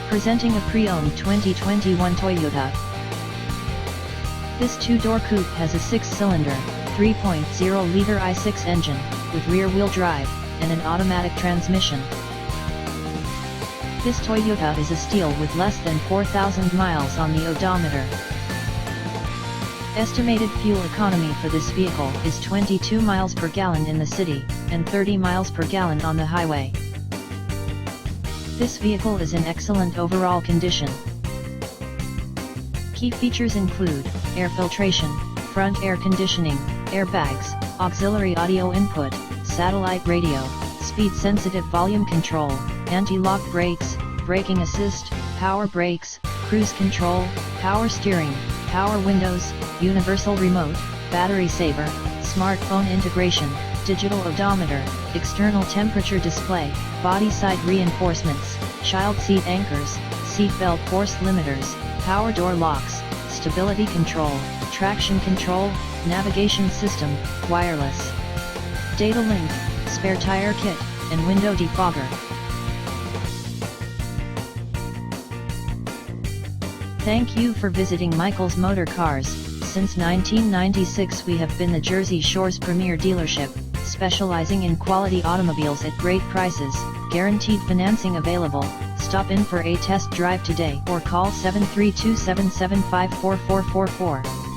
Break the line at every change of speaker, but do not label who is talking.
Presenting a pre-owned 2021 Toyota. This two-door coupe has a 6-cylinder, 3.0-liter i6 engine, with rear-wheel drive, and an automatic transmission. This Toyota is a steal with less than 4,000 miles on the odometer. Estimated fuel economy for this vehicle is 22 miles per gallon in the city, and 30 miles per gallon on the highway. This vehicle is in excellent overall condition. Key features include air filtration, front air conditioning, airbags, auxiliary audio input, satellite radio, speed-sensitive volume control, anti-lock brakes, braking assist, power brakes, cruise control, power steering, power windows, universal remote, battery saver, smartphone integration, digital odometer, external temperature display, body side reinforcements, child seat anchors, seat belt force limiters, power door locks, stability control, traction control, navigation system, wireless data link, spare tire kit, and window defogger. Thank you for visiting Michael's Motorcars. Since 1996 we have been the Jersey Shore's premier dealership, specializing in quality automobiles at great prices, guaranteed financing available. Stop in for a test drive today or call 732-775-4444.